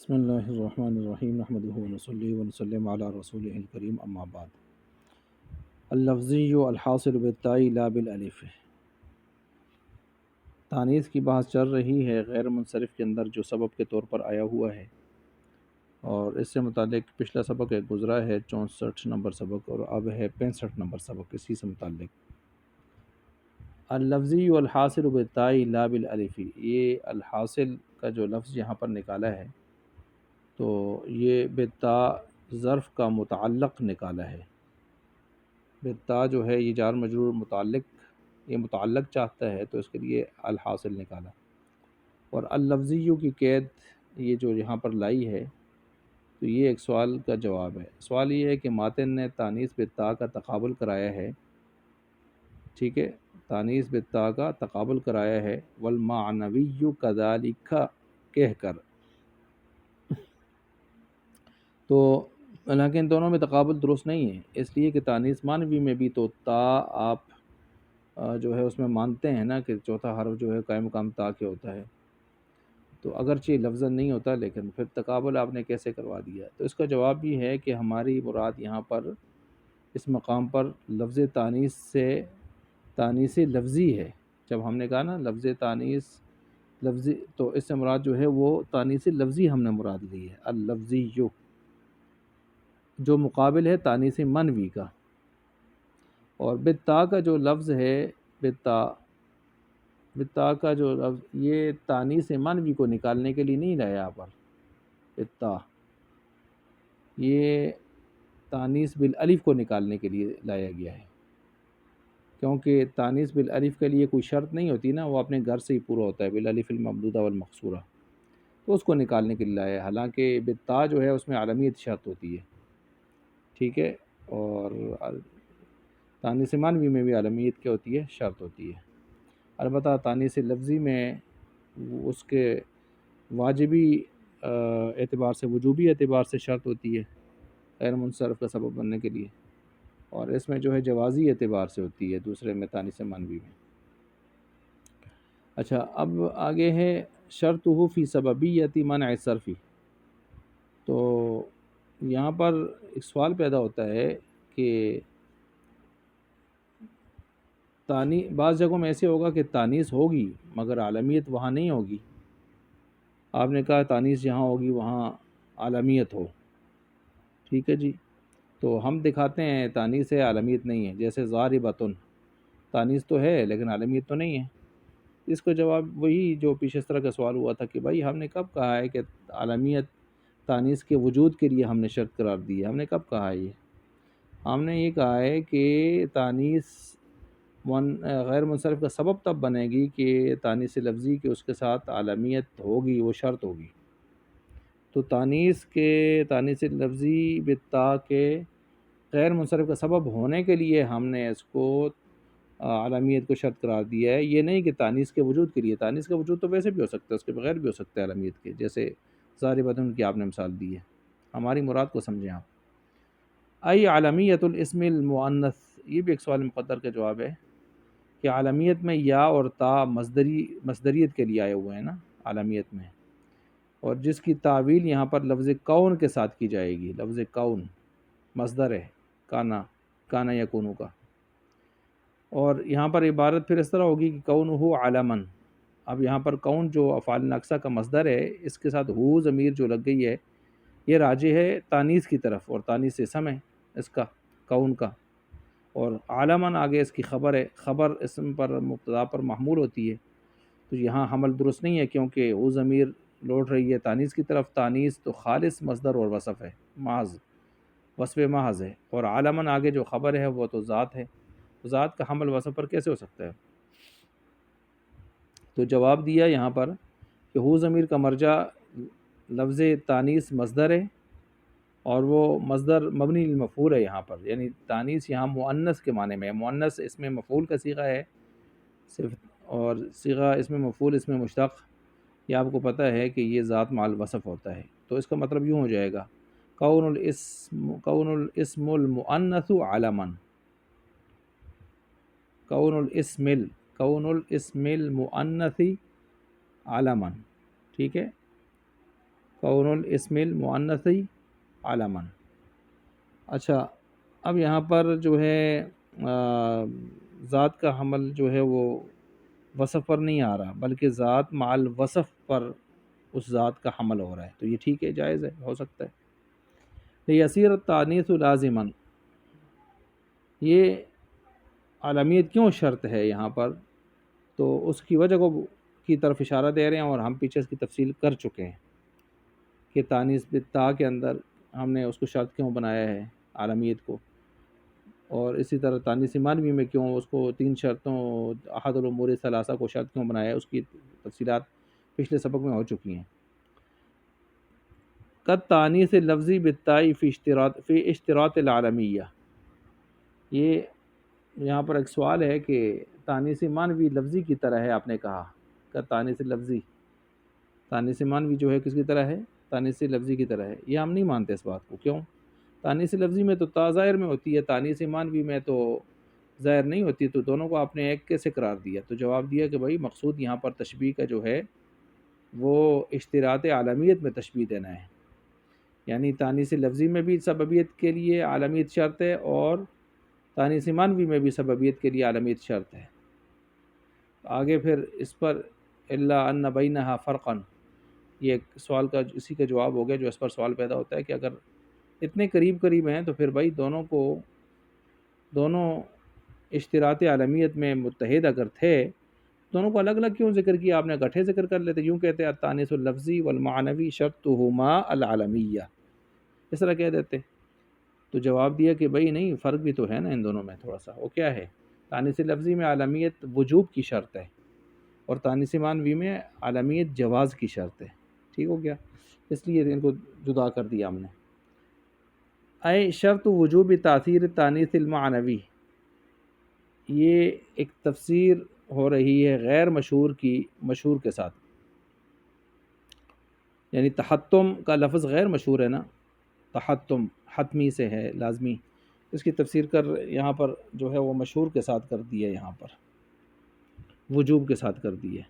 بسم اللہ الرحمن الرحیم نحمدہ ونصلی ونسلم علی رسولہ الکریم اما بعد اللفظی الحاصل بالتاء لا بالالف۔ تانیث کی بحث چل رہی ہے غیر منصرف کے اندر جو سبب کے طور پر آیا ہوا ہے، اور اس سے متعلق پچھلا سبق ایک گزرا ہے 64 نمبر سبق، اور اب ہے 65 نمبر سبق اسی سے متعلق۔ اللفظی الحاصل بالتاء لا بالالف، یہ الحاصل کا جو لفظ یہاں پر نکالا ہے تو یہ بالتاء ظرف کا متعلق نکالا ہے۔ بالتاء جو ہے یہ جار مجرور متعلق، یہ متعلق چاہتا ہے تو اس کے لیے الحاصل نکالا۔ اور اللفظیو کی قید یہ جو یہاں پر لائی ہے تو یہ ایک سوال کا جواب ہے۔ سوال یہ ہے کہ ماتن نے تانیث بالتاء کا تقابل کرایا ہے، ٹھیک ہے، تانیث بالتاء کا تقابل کرایا ہے والمعنوی کذالک کہہ کر، تو حالانکہ ان دونوں میں تقابل درست نہیں ہے، اس لیے کہ تانیث معنوی میں بھی تو تا آپ جو ہے اس میں مانتے ہیں نا کہ چوتھا حرف جو ہے قائم مقام تا کے ہوتا ہے، تو اگرچہ لفظاً نہیں ہوتا لیکن پھر تقابل آپ نے کیسے کروا دیا؟ تو اس کا جواب بھی ہے کہ ہماری مراد یہاں پر اس مقام پر لفظ تانیث سے تانیث لفظی ہے۔ جب ہم نے کہا نا لفظ تانیث لفظی، تو اس سے مراد جو ہے وہ تانیث لفظی ہم نے مراد لی ہے، اللفظی جو مقابل ہے تانیث منوی کا۔ اور بالتاء کا جو لفظ ہے، بالتاء کا جو لفظ یہ تانیث منوی کو نکالنے کے لیے نہیں لایا یہاں پر بالتاء، یہ تانیث بالالف کو نکالنے کے لیے لایا گیا ہے، کیونکہ تانیث بالالف کے لیے کوئی شرط نہیں ہوتی نا، وہ اپنے گھر سے ہی پورا ہوتا ہے، بالالف الممدودہ والمقصورہ، تو اس کو نکالنے کے لیے لایا ہے۔ حالانکہ بالتاء جو ہے اس میں عالمیت شرط ہوتی ہے، ٹھیک ہے، اور تانیث معنوی میں بھی عالمیت کیا ہوتی ہے؟ شرط ہوتی ہے۔ البتہ تانیث لفظی میں اس کے واجبی اعتبار سے، وجوبی اعتبار سے شرط ہوتی ہے غیر منصرف کا سبب بننے کے لیے، اور اس میں جو ہے جوازی اعتبار سے ہوتی ہے دوسرے میں تانیث معنوی میں۔ اچھا، اب آگے ہے شرطہ فی سببیت منع صرفی۔ تو یہاں پر ایک سوال پیدا ہوتا ہے کہ بعض جگہوں میں ایسے ہوگا کہ تانیث ہوگی مگر عالمیت وہاں نہیں ہوگی۔ آپ نے کہا تانیث جہاں ہوگی وہاں عالمیت ہو، ٹھیک ہے جی، تو ہم دکھاتے ہیں تانیث ہے عالمیت نہیں ہے، جیسے ضاربۃن، تانیث تو ہے لیکن عالمیت تو نہیں ہے۔ اس کا جواب وہی جو پیچھے اس طرح کا سوال ہوا تھا کہ بھائی ہم نے کب کہا ہے کہ عالمیت تانیث کے وجود کے لیے ہم نے شرط قرار دی ہے؟ ہم نے کب کہا ہے یہ؟ ہم نے یہ کہا ہے کہ تانیث غیر منصرف کا سبب تب بنے گی کہ تانیث لفظی کے اس کے ساتھ عالمیت ہوگی، وہ شرط ہوگی۔ تو تانیث لفظی بالتاء کے غیر منصرف کا سبب ہونے کے لیے ہم نے اس کو عالمیت کو شرط قرار دیا ہے، یہ نہیں کہ تانیث کے وجود کے لیے۔ تانیث کا وجود تو ویسے بھی ہو سکتا ہے، اس کے بغیر بھی ہو سکتا ہے عالمیت کے، جیسے ضاربۃن کی آپ نے مثال دی ہے۔ ہماری مراد کو سمجھیں آپ۔ ای عالمیت الاسم المؤنث، یہ بھی ایک سوال مقدر کا جواب ہے کہ عالمیت میں یا اور تا مصدریت کے لیے آئے ہوئے ہیں نا عالمیت میں، اور جس کی تعویل یہاں پر لفظ کون کے ساتھ کی جائے گی۔ لفظ کون مصدر ہے کانا یکونو کا، اور یہاں پر عبارت پھر اس طرح ہوگی کہ کون ہو عالمن۔ اب یہاں پر کون جو افعال ناقصہ کا مصدر ہے، اس کے ساتھ ہو ضمیر جو لگ گئی ہے، یہ راجع ہے تانیث کی طرف، اور تانیث اسم ہے اس کا، کون کا، اور عالمن آگے اس کی خبر ہے، خبر اسم پر مبتدا پر محمول ہوتی ہے، تو یہاں حمل درست نہیں ہے کیونکہ وہ ضمیر لوٹ رہی ہے تانیث کی طرف۔ تانیث تو خالص مصدر اور وصف ہے، محض وصف محض ہے، اور عالمن آگے جو خبر ہے وہ تو ذات ہے، ذات کا حمل وصف پر کیسے ہو سکتا ہے؟ تو جواب دیا یہاں پر کہ ہو ضمیر کا مرجع لفظ تانیث مصدر ہے، اور وہ مصدر مبنی للمفعول ہے یہاں پر، یعنی تانیث یہاں مؤنث کے معنی میں ہے۔ مؤنث اس میں مفعول کا صیغہ ہے صرف، اور صیغہ اس میں مفعول اس میں مشتق، یہ آپ کو پتہ ہے کہ یہ ذات مع الوصف ہوتا ہے، تو اس کا مطلب یوں ہو جائے گا کون الاسم المؤنث علما، کون الاسم المؤنث علما، ٹھیک ہے، کون الاسم المؤنثی علما۔ اچھا، اب یہاں پر جو ہے ذات کا حمل جو ہے وہ وصف پر نہیں آ رہا، بلکہ ذات مع الوصف پر اس ذات کا حمل ہو رہا ہے، تو یہ ٹھیک ہے، جائز ہے، ہو سکتا ہے۔ لیسیر التانیث لازما، یہ عالمیت کیوں شرط ہے یہاں پر، تو اس کی وجہ کی طرف اشارہ دے رہے ہیں، اور ہم پیچھے اس کی تفصیل کر چکے ہیں کہ تانیث بالتا کے اندر ہم نے اس کو شرط کیوں بنایا ہے عالمیت کو، اور اسی طرح تانیث مانوی میں کیوں اس کو 3 شرطوں احد الامور ثلاثہ کو شرط کیوں بنایا ہے، اس کی تفصیلات پچھلے سبق میں ہو چکی ہیں۔ قد تانیث لفظی بالتاء فی اشتراط العالمیہ، یہ یہاں پر ایک سوال ہے کہ تانیث مانوی لفظی کی طرح ہے، آپ نے کہا کہ تانیث لفظی، تانیث مانوی جو ہے کس کی طرح ہے، تانیث لفظی کی طرح ہے، یہ ہم نہیں مانتے اس بات کو۔ کیوں؟ تانیث لفظی میں تو تا ظاہر میں ہوتی ہے، تانیث مانوی میں تو ظاہر نہیں ہوتی، تو دونوں کو آپ نے ایک کیسے قرار دیا؟ تو جواب دیا کہ بھائی مقصود یہاں پر تشبیہ کا جو ہے وہ اشتراط عالمیت میں تشبیہ دینا ہے، یعنی تانیث لفظی میں بھی سببیت کے لیے عالمیت شرط ہے، اور تانیث مانوی میں بھی سببیت کے لیے عالمیت شرط ہے۔ آگے پھر اس پر الا ان بینہا فرقا، یہ ایک سوال کا اسی کا جواب ہو گیا جو اس پر سوال پیدا ہوتا ہے کہ اگر اتنے قریب قریب ہیں تو پھر بھائی دونوں اشتراط عالمیت میں متحد اگر تھے، دونوں کو الگ الگ کیوں ذکر کیا آپ نے؟ اکٹھے ذکر کر لیتے، یوں کہتے التانیث اللفظی والمعنوی شرطہما العالمیہ، اس طرح کہہ دیتے۔ تو جواب دیا کہ بھائی نہیں، فرق بھی تو ہے نا ان دونوں میں تھوڑا سا۔ وہ کیا ہے؟ تانیث لفظی میں عالمیت وجوب کی شرط ہے، اور تانیث مانوی میں عالمیت جواز کی شرط ہے۔ ٹھیک ہو گیا؟ اس لیے ان کو جدا کر دیا ہم نے۔ اے شرط وجوب تاثیر تانیث المعنوی، یہ ایک تفسیر ہو رہی ہے غیر مشہور کی مشہور کے ساتھ، یعنی تحتم کا لفظ غیر مشہور ہے نا، تحتم حتمی سے ہے، لازمی، اس کی تفسیر کر یہاں پر جو ہے وہ مشہور کے ساتھ کر دی ہے، یہاں پر وجوب کے ساتھ کر دی ہے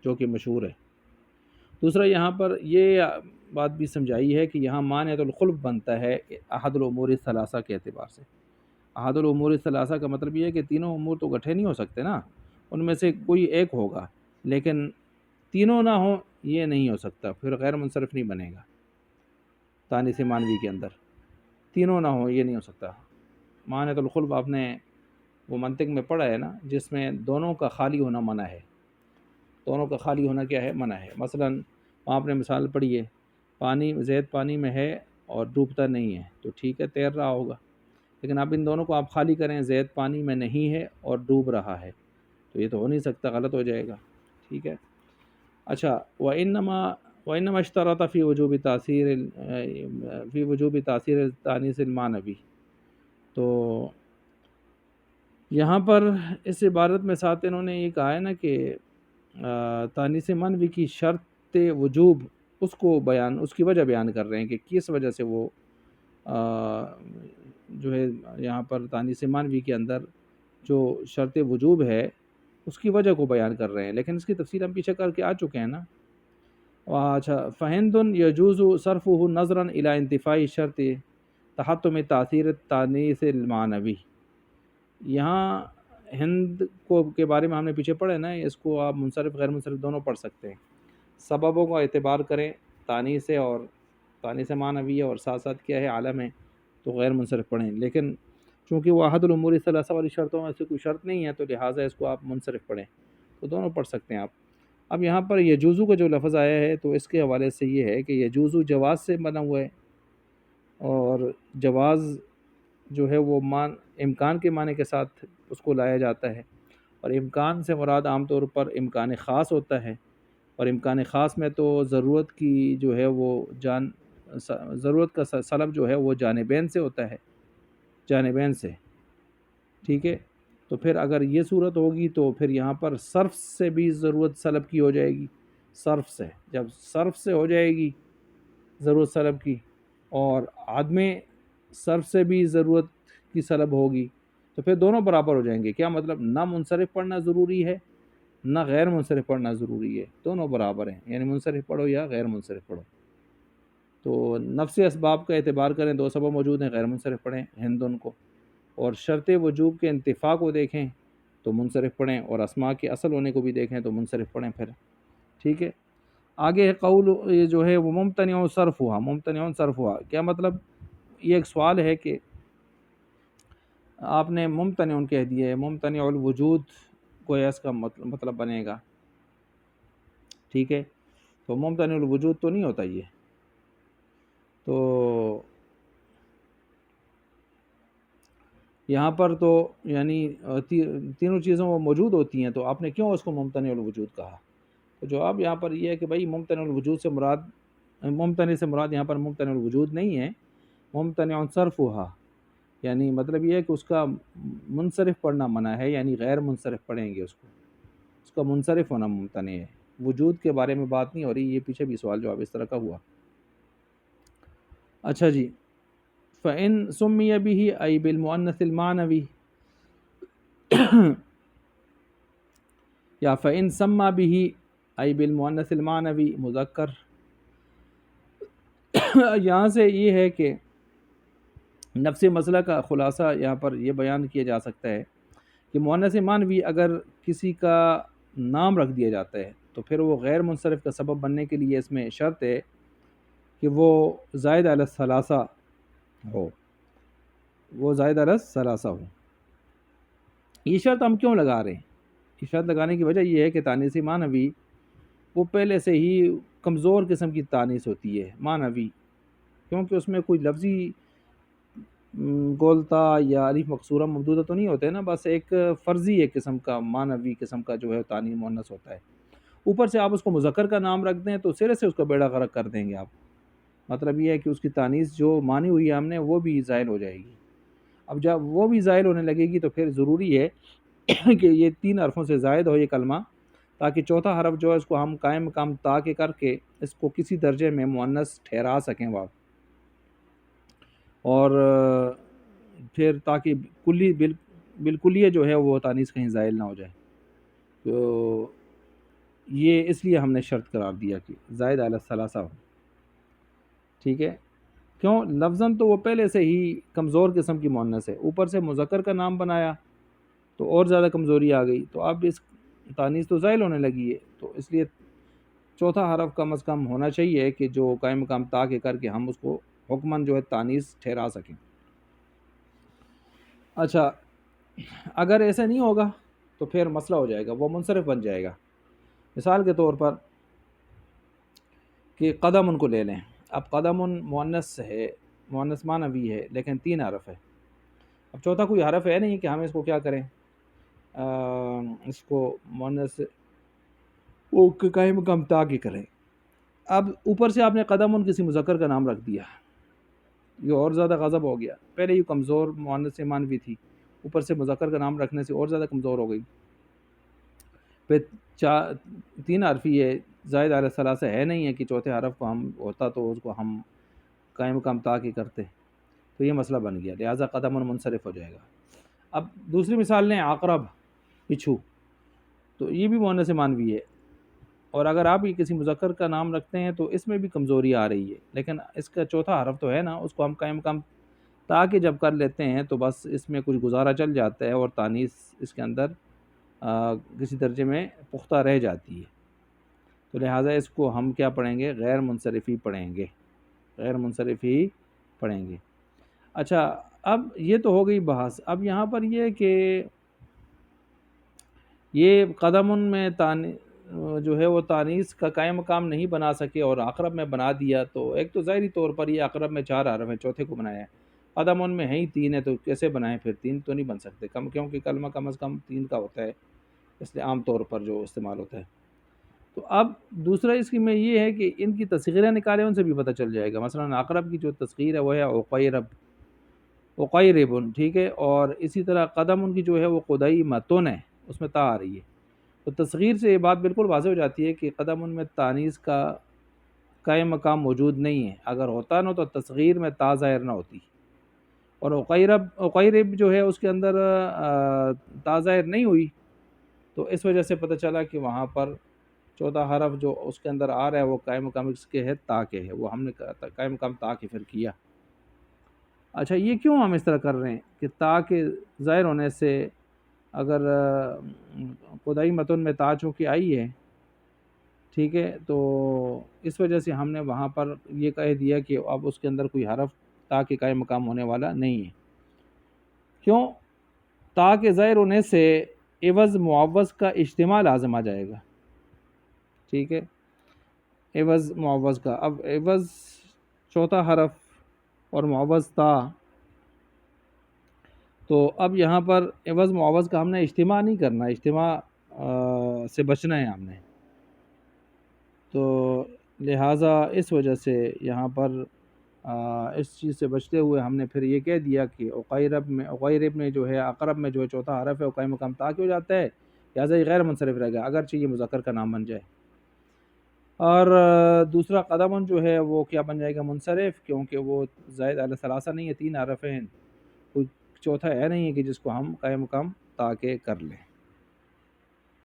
جو کہ مشہور ہے۔ دوسرا یہاں پر یہ بات بھی سمجھائی ہے کہ یہاں مانع الخلف بنتا ہے احد الامور الثلاثہ کے اعتبار سے۔ احد الامور الثلاثہ کا مطلب یہ ہے کہ تینوں امور تو اکٹھے نہیں ہو سکتے نا، ان میں سے کوئی ایک ہوگا، لیکن تینوں نہ ہوں یہ نہیں ہو سکتا، پھر غیر منصرف نہیں بنے گا۔ تانیث مانوی کے اندر تینوں نہ ہوں یہ نہیں ہو سکتا۔ مانع الخلف آپ نے وہ منطق میں پڑھا ہے نا، جس میں دونوں کا خالی ہونا منع ہے۔ دونوں کا خالی ہونا کیا ہے؟ منع ہے۔ مثلا آپ نے مثال پڑھی ہے، پانی زید پانی میں ہے اور ڈوبتا نہیں ہے، تو ٹھیک ہے تیر رہا ہوگا، لیکن اب ان دونوں کو آپ خالی کریں، زید پانی میں نہیں ہے اور ڈوب رہا ہے، تو یہ تو ہو نہیں سکتا، غلط ہو جائے گا۔ ٹھیک ہے۔ اچھا، وَإِنَّمَا اشْتَرَطَ فِي وُجُوبِ تَأْثِيرِ التَّانِيثِ الْمَعْنَوِي، تو یہاں پر اس عبارت میں ساتھ انہوں نے یہ کہا ہے نا کہ تانیث مانوی کی شرط وجوب، اس کی وجہ بیان کر رہے ہیں کہ کس وجہ سے وہ جو ہے یہاں پر تانیث مانوی کے اندر جو شرط وجوب ہے اس کی وجہ کو بیان کر رہے ہیں، لیکن اس کی تفصیل ہم پیچھے کر کے آ چکے ہیں نا۔ اچھا، فہند یجوز صرفہ نظرا الی انتفاء شرط تحتم تاثیر التانیث المعنوی، یہاں ہند کے بارے میں ہم نے پیچھے پڑھے نا، اس کو آپ منصرف غیر منصرف دونوں پڑھ سکتے ہیں، سببوں کا اعتبار کریں، تانیث اور تانیث معنوی اور ساتھ ساتھ کیا ہے عالم ہے، تو غیر منصرف پڑھیں، لیکن چونکہ وہ احد الامور الثلاثہ والی شرطوں میں سے کوئی شرط نہیں ہے تو لہٰذا اس کو آپ منصرف پڑھیں، تو دونوں پڑھ سکتے ہیں آپ۔ اب یہاں پر یجوزو کا جو لفظ آیا ہے تو اس کے حوالے سے یہ ہے کہ یجوزو جواز سے بنا ہوا ہے، اور جواز جو ہے وہ امکان کے معنی کے ساتھ اس کو لایا جاتا ہے، اور امکان سے مراد عام طور پر امکان خاص ہوتا ہے، اور امکان خاص میں تو ضرورت کی جو ہے وہ ضرورت کا سلب جو ہے وہ جانبین سے ہوتا ہے، جانبین سے۔ ٹھیک ہے، تو پھر اگر یہ صورت ہوگی تو پھر یہاں پر صرف سے بھی ضرورت سلب کی ہو جائے گی، صرف سے، جب صرف سے ہو جائے گی ضرورت سلب کی، اور عدم صرف سے بھی ضرورت کی سلب ہوگی، تو پھر دونوں برابر ہو جائیں گے۔ کیا مطلب؟ نہ منصرف پڑھنا ضروری ہے نہ غیر منصرف پڑھنا ضروری ہے، دونوں برابر ہیں، یعنی منصرف پڑھو یا غیر منصرف پڑھو۔ تو نفس اسباب کا اعتبار کریں، دو سبب موجود ہیں، غیر منصرف پڑھیں ہند ان کو، اور شرط وجوب کے انتفاع کو دیکھیں تو منصرف پڑھیں، اور اسماء کے اصل ہونے کو بھی دیکھیں تو منصرف پڑھیں پھر، ٹھیک ہے۔ آگے ہے قول، یہ جو ہے وہ ممتنع صرف ہوا، ممتنع صرف ہوا کیا مطلب؟ یہ ایک سوال ہے کہ آپ نے ممتنع کہہ دیا ہے، ممتنع الوجود کوئی اس کا مطلب بنے گا، ٹھیک ہے، تو ممتنع الوجود تو نہیں ہوتا یہ، تو یہاں پر تو یعنی تینوں چیزوں وہ موجود ہوتی ہیں، تو آپ نے کیوں اس کو ممتنع الوجود کہا؟ تو جواب یہاں پر یہ ہے کہ بھائی ممتنع الوجود سے مراد، ممتنع سے مراد یہاں پر ممتنع الوجود نہیں ہے، ممتنع صرف ہوا، یعنی مطلب یہ ہے کہ اس کا منصرف پڑھنا منع ہے، یعنی غیر منصرف پڑھیں گے اس کا منصرف ہونا ممتنع ہے، وجود کے بارے میں بات نہیں ہو رہی، یہ پیچھے بھی سوال جواب اس طرح کا ہوا۔ اچھا جی، فَإِن سُمِّيَ بِهِ أي بالمؤنث المعنوي یا فَإِن سَمَّى بِهِ أي بالمؤنث المعنوي مذکر، یہاں سے یہ ہے کہ نفس مسئلہ کا خلاصہ یہاں پر یہ بیان کیا جا سکتا ہے کہ مؤنث معنوی اگر کسی کا نام رکھ دیا جاتا ہے تو پھر وہ غیر منصرف کا سبب بننے کے لیے اس میں شرط ہے کہ وہ زائد علی الثلاثہ ہو، وہ زائد علی الثلاثہ ہو۔ یہ شرط ہم کیوں لگا رہے ہیں؟ یہ شرط لگانے کی وجہ یہ ہے کہ تانیث معنوی وہ پہلے سے ہی کمزور قسم کی تانیث ہوتی ہے معنوی، کیونکہ اس میں کوئی لفظی گولتا یا الف مقصورہ ممدودہ تو نہیں ہوتے نا، بس ایک فرضی ایک قسم کا معنوی قسم کا جو ہے تانیث مؤنث ہوتا ہے، اوپر سے آپ اس کو مذکر کا نام رکھ دیں تو سرے سے اس کا بیڑا غرق کر دیں گے آپ، مطلب یہ ہے کہ اس کی تانیث جو مانی ہوئی ہے ہم نے وہ بھی زائل ہو جائے گی۔ اب جب وہ بھی زائل ہونے لگے گی تو پھر ضروری ہے کہ یہ 3 حرفوں سے زائد ہو یہ کلمہ، تاکہ چوتھا حرف جو ہے اس کو ہم قائم مقام تا کے کر کے اس کو کسی درجے میں مؤنث ٹھہرا سکیں واو، اور پھر تاکہ کلی بالکلیہ جو ہے وہ تانیث کہیں زائل نہ ہو جائے، تو یہ اس لیے ہم نے شرط قرار دیا کہ زائد علی الثلاثہ ہو، ٹھیک ہے۔ کیوں؟ لفظاً تو وہ پہلے سے ہی کمزور قسم کی مؤنث ہے، اوپر سے مذکر کا نام بنایا تو اور زیادہ کمزوری آ گئی، تو اب اس تانیث تو زائل ہونے لگی ہے، تو اس لیے چوتھا حرف کم از کم ہونا چاہیے کہ جو قائم مقام تا کے کر کے ہم اس کو حکماً جو ہے تانیث ٹھہرا سکیں۔ اچھا، اگر ایسا نہیں ہوگا تو پھر مسئلہ ہو جائے گا، وہ منصرف بن جائے گا۔ مثال کے طور پر کہ قدم ان کو لے لیں، اب قدم مؤنث ہے، مؤنث معنوی ہے لیکن 3 حرف ہے، اب چوتھا کوئی حرف ہے نہیں کہ ہم اس کو کیا کریں، اس کو مؤنث وہ قائم مقام تا کی کریں۔ اب اوپر سے آپ نے قدم کسی مذکر کا نام رکھ دیا، یہ اور زیادہ غضب ہو گیا، پہلے یہ کمزور مؤنث معنوی تھی، اوپر سے مذکر کا نام رکھنے سے اور زیادہ کمزور ہو گئی، پھر 3 حرفی ہے، زائد علی الثلاثہ ہے نہیں ہے کہ چوتھے حرف کو ہم ہوتا تو اس کو ہم قائم مقام تا کی کرتے، تو یہ مسئلہ بن گیا، لہٰذا قدم منصرف ہو جائے گا۔ اب دوسری مثال لیں، عقرب پچھو، تو یہ بھی مؤنث معنوی ہے، اور اگر آپ یہ کسی مذکر کا نام رکھتے ہیں تو اس میں بھی کمزوری آ رہی ہے، لیکن اس کا چوتھا حرف تو ہے نا، اس کو ہم قائم مقام تا کہ جب کر لیتے ہیں تو بس اس میں کچھ گزارا چل جاتا ہے اور تانیث اس کے اندر کسی درجے میں پختہ رہ جاتی ہے، تو لہٰذا اس کو ہم کیا پڑھیں گے؟ غیر منصرف ہی پڑھیں گے، غیر منصرف ہی پڑھیں گے۔ اچھا، اب یہ تو ہو گئی بحث، اب یہاں پر یہ کہ یہ قدم میں جو ہے وہ تانیث کا قائم مقام نہیں بنا سکے اور عقرب میں بنا دیا، تو ایک تو ظاہری طور پر یہ عقرب میں 4 حرف ہیں، چوتھے کو بنایا ہے، قدم میں ہے ہی 3 ہے، تو کیسے بنائیں؟ پھر 3 تو نہیں بن سکتے، کیونکہ کلمہ کم از کم 3 کا ہوتا ہے، اس لیے عام طور پر جو استعمال ہوتا ہے۔ تو اب دوسرا اس کی میں یہ ہے کہ ان کی تصغیریں نکالیں، ان سے بھی پتہ چل جائے گا، مثلا عقرب کی جو تصغیر ہے وہ ہے عقیرب، عقیربن، ٹھیک ہے، اور اسی طرح قدم ان کی جو ہے وہ قدئی متن ہے، اس میں تا آ رہی ہے، تو تصغیر سے یہ بات بالکل واضح ہو جاتی ہے کہ قدم ان میں تانیث کا قائم مقام موجود نہیں ہے، اگر ہوتا نا تو تصغیر میں تا ظاہر نہ ہوتی، اور عقیرب جو ہے اس کے اندر تا ظاہر نہیں ہوئی، تو اس وجہ سے پتہ چلا کہ وہاں پر چوتھا حرف جو اس کے اندر آ رہا ہے وہ قائم مقام اس کے ہے تا کے ہے، وہ ہم نے قائم مقام تا کے پھر کیا۔ اچھا یہ کیوں ہم اس طرح کر رہے ہیں کہ تا کے ظاہر ہونے سے اگر خدائی متن میں تا چونکہ آئی ہے، ٹھیک ہے، تو اس وجہ سے ہم نے وہاں پر یہ کہہ دیا کہ اب اس کے اندر کوئی حرف تا کے قائم مقام ہونے والا نہیں ہے۔ کیوں؟ تا کے ظاہر ہونے سے عوض معوض کا اجتماع لازم آ جائے گا، ٹھیک ہے، عوض معوض کا۔ اب عوض چوتھا حرف اور معوض تا، تو اب یہاں پر عوض معوض کا ہم نے اجتماع نہیں کرنا، اجتماع سے بچنا ہے ہم نے، تو لہٰذا اس وجہ سے یہاں پر اس چیز سے بچتے ہوئے ہم نے پھر یہ کہہ دیا کہ اقیرب میں جو ہے، اقرب میں جو ہے چوتھا حرف ہے وہ قائم مقام تا کے ہو جاتا ہے، لہٰذا یہ غیر منصرف رہے گا اگرچہ یہ مذکر کا نام بن جائے۔ اور دوسرا قدم جو ہے وہ کیا بن جائے گا؟ منصرف، کیونکہ وہ زائد علی ثلاثہ نہیں ہے، 3 حرف ہیں، کوئی چوتھا ہے نہیں ہے کہ جس کو ہم قائم مقام تا کے کر لیں۔